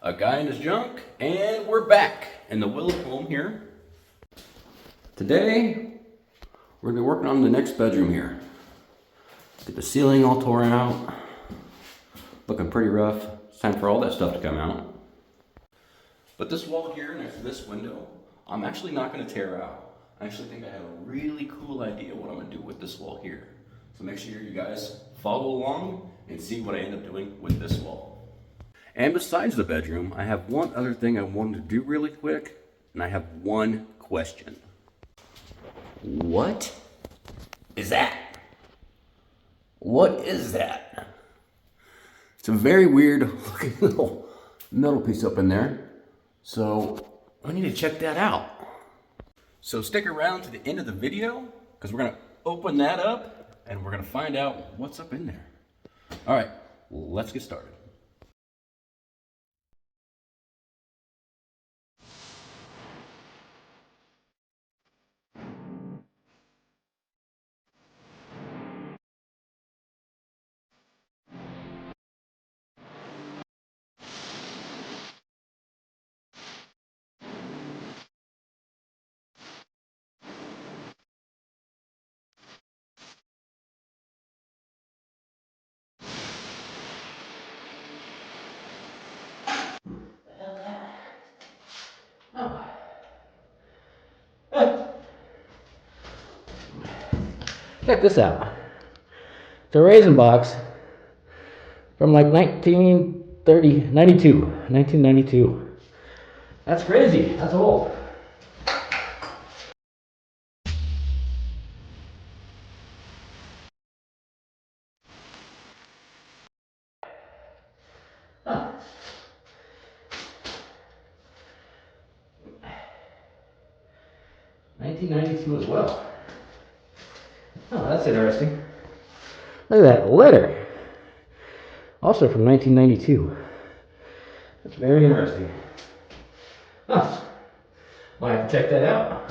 A guy in his junk, and we're back in the Willow home here. Today, we're gonna be working on the next bedroom here. Get the ceiling all torn out, looking pretty rough. It's time for all that stuff to come out. But this wall here next to this window, I'm actually not gonna tear out. I actually think I have a really cool idea what I'm gonna do with this wall here. So make sure you guys follow along and see what I end up doing with this wall. And besides the bedroom, I have one other thing I wanted to do really quick, and I have one question. What is that? What is that? It's a very weird looking little metal piece up in there. So I need to check that out. So stick around to the end of the video, because we're gonna open that up and we're gonna find out what's up in there. All right, let's get started. Check this out. It's a raisin box from like 1992. That's crazy. That's old. Huh. 1992 as well. Oh, that's interesting. Look at that letter. Also from 1992. That's very interesting. Huh. Might have to check that out.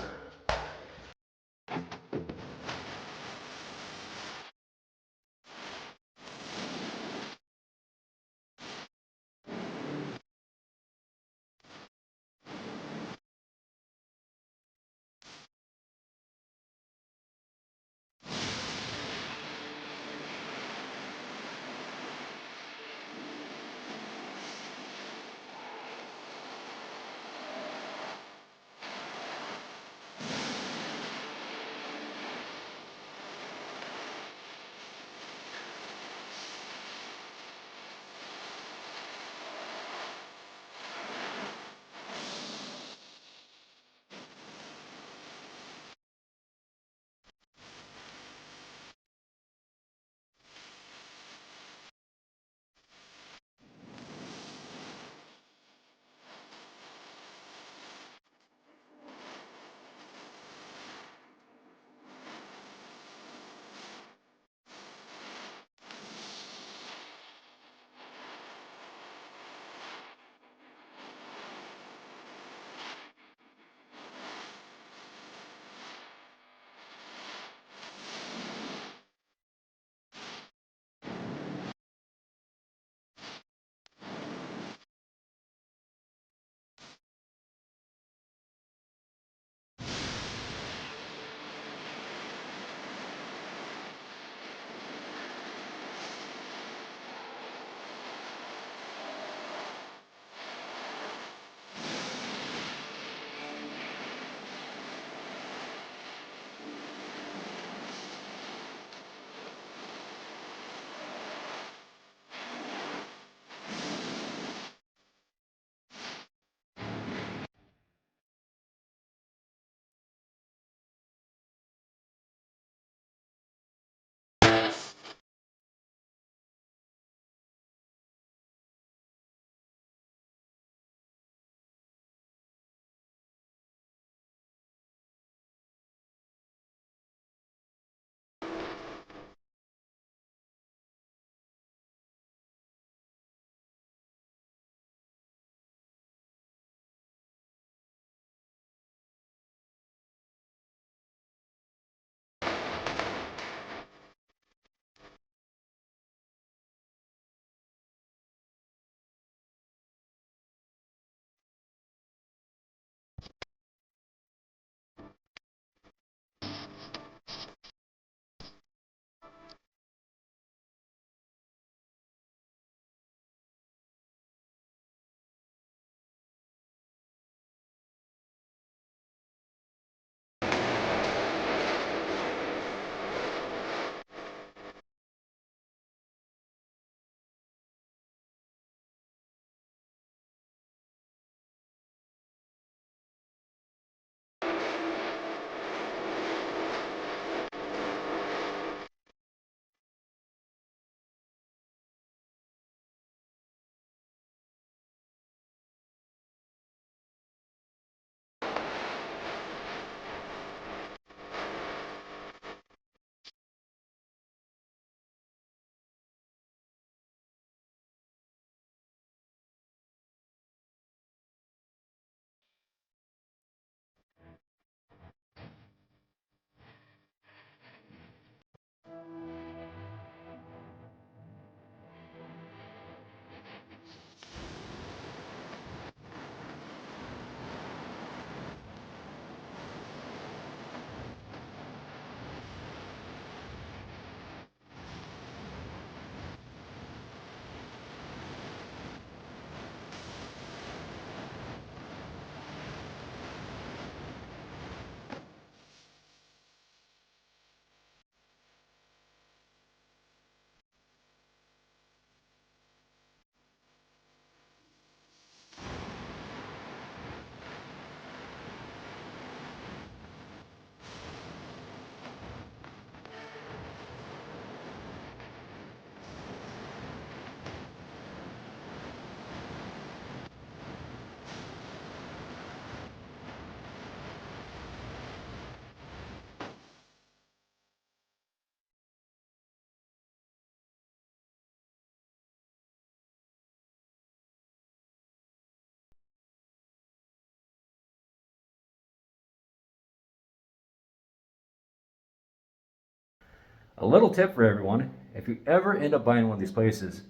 A little tip for everyone, if you ever end up buying one of these places,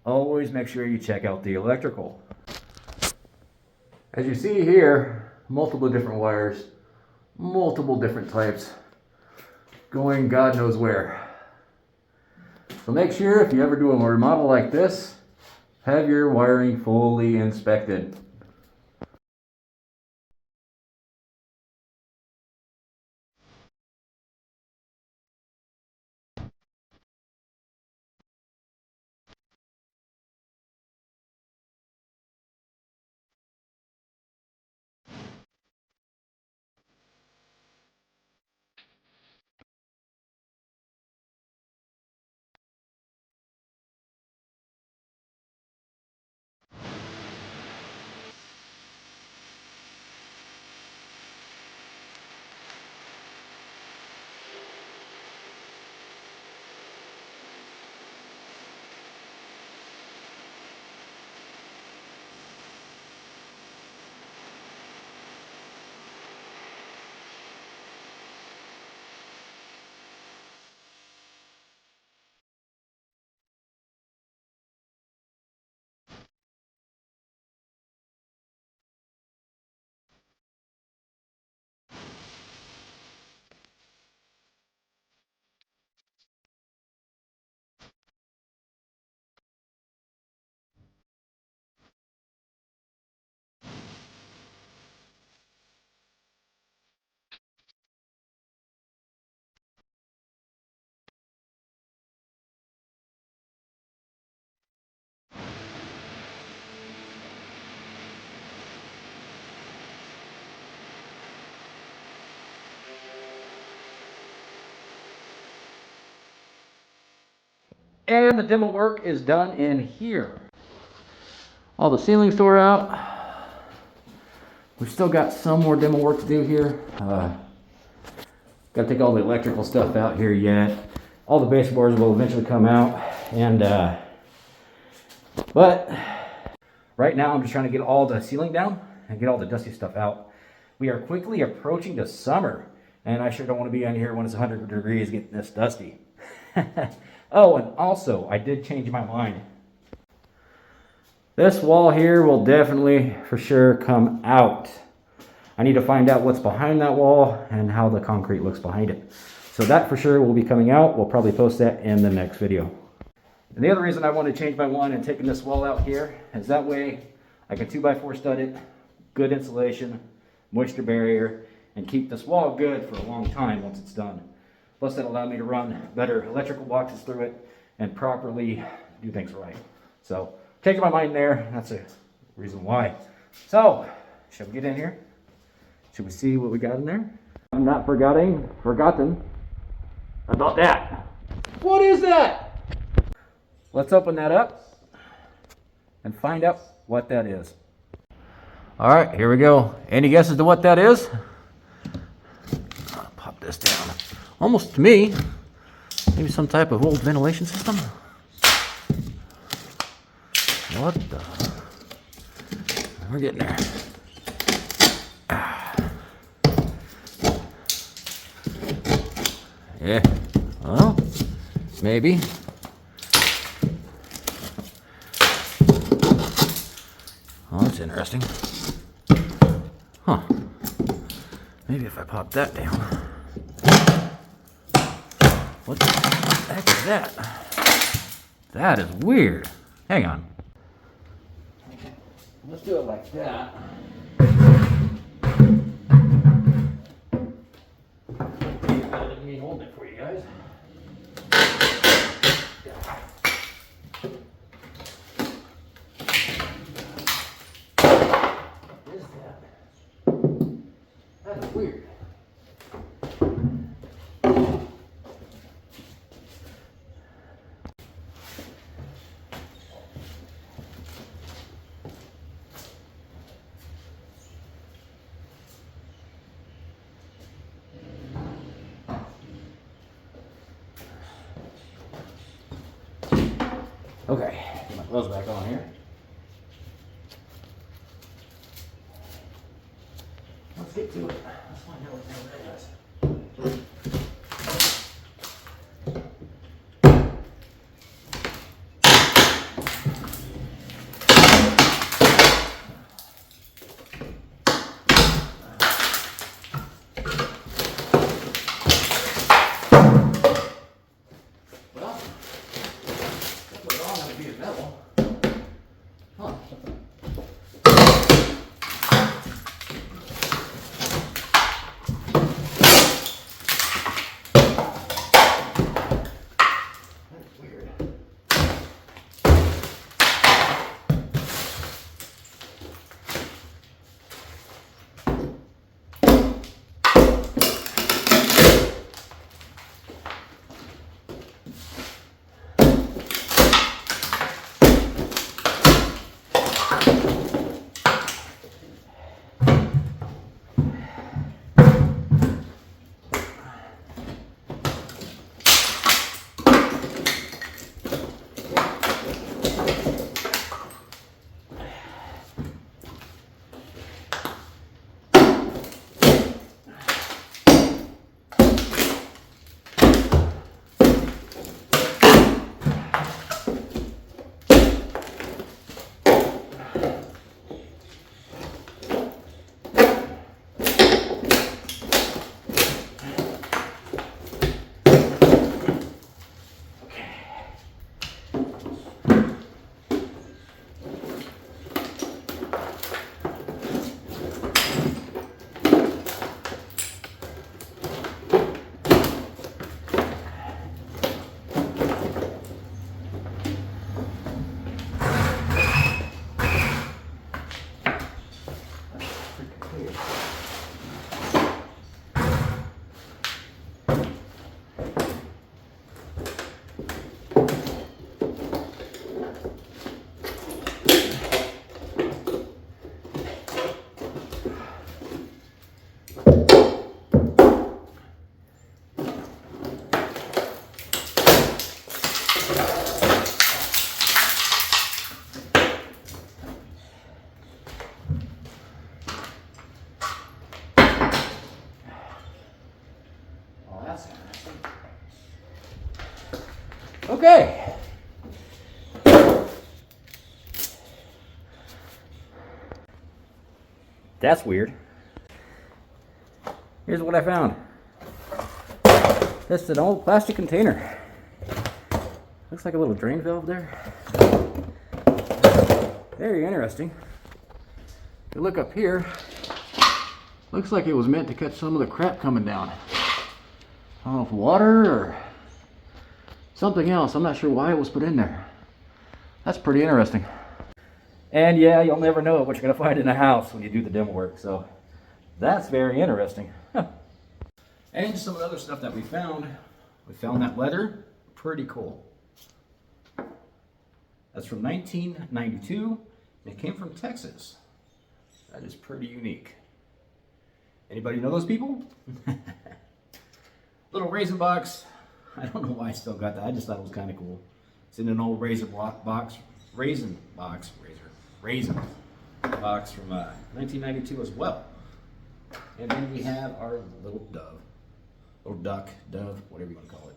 always make sure you check out the electrical. As you see here, multiple different wires, multiple different types, going God knows where. So make sure if you ever do a remodel like this, have your wiring fully inspected. And the demo work is done in here. All the ceilings tore out. We've still got some more demo work to do here. Got to take all the electrical stuff out here yet. All the baseboards will eventually come out. But right now I'm just trying to get all the ceiling down and get all the dusty stuff out. We are quickly approaching the summer, and I sure don't want to be in here when it's 100 degrees getting this dusty. Oh, and also, I did change my mind. This wall here will definitely, for sure, come out. I need to find out what's behind that wall and how the concrete looks behind it. So that for sure will be coming out. We'll probably post that in the next video. And the other reason I want to change my one and taking this wall out here is that way I can 2x4 stud it, good insulation, moisture barrier, and keep this wall good for a long time once it's done. Plus, that allowed me to run better electrical boxes through it and properly do things right. So, changing my mind there, that's a reason why. So, shall we get in here? Should we see what we got in there? I'm not forgotten about that. What is that? Let's open that up and find out what that is. All right, here we go. Any guesses to what that is? I'll pop this down. Almost to me, maybe some type of old ventilation system. What the? We're getting there. Yeah, well, maybe. Oh, that's interesting. Huh. Maybe if I pop that down. What the heck is that? That is weird. Hang on. Let's do it like that. Better than me holding it for you guys. What is that? That is weird. Okay, get my gloves back on here. Let's get to it. Let's find out what the hell that is. Okay. That's weird. Here's what I found. Just an old plastic container. Looks like a little drain valve there. Very interesting. If you look up here, looks like it was meant to catch some of the crap coming down. I don't know if water or something else. I'm not sure why it was put in there. That's pretty interesting. And yeah, you'll never know what you're going to find in a house when you do the demo work. So that's very interesting. And some of the other stuff that we found that leather. Pretty cool. That's from 1992. And it came from Texas. That is pretty unique. Anybody know those people? Little raisin box. I don't know why I still got that. I just thought it was kind of cool. It's in an old raisin box from 1992 as well. And then we have our little dove, little duck, dove, whatever you want to call it.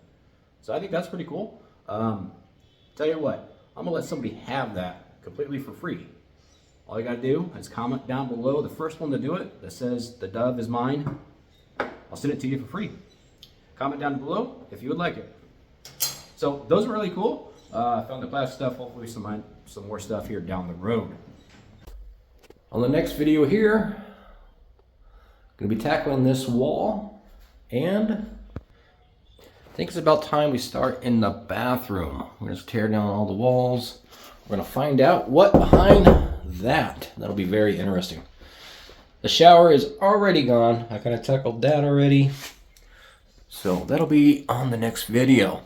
So I think that's pretty cool. Tell you what, I'm gonna let somebody have that completely for free. All you gotta do is comment down below the first one to do it that says the dove is mine. I'll send it to you for free. Comment down below if you would like it. So those are really cool. I found the plastic stuff, hopefully some more stuff here down the road. On the next video here, going to be tackling this wall, and I think it's about time we start in the bathroom. We're going to tear down all the walls. We're going to find out what behind that. That'll be very interesting. The shower is already gone. I kind of tackled that already. So that'll be on the next video.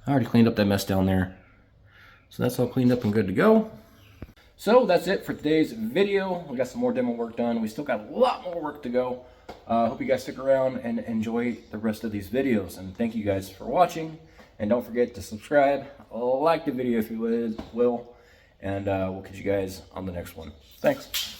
I already cleaned up that mess down there. So that's all cleaned up and good to go. So that's it for today's video. We got some more demo work done. We still got a lot more work to go. Hope you guys stick around and enjoy the rest of these videos. And thank you guys for watching. And don't forget to subscribe, like the video if you will. And we'll catch you guys on the next one. Thanks.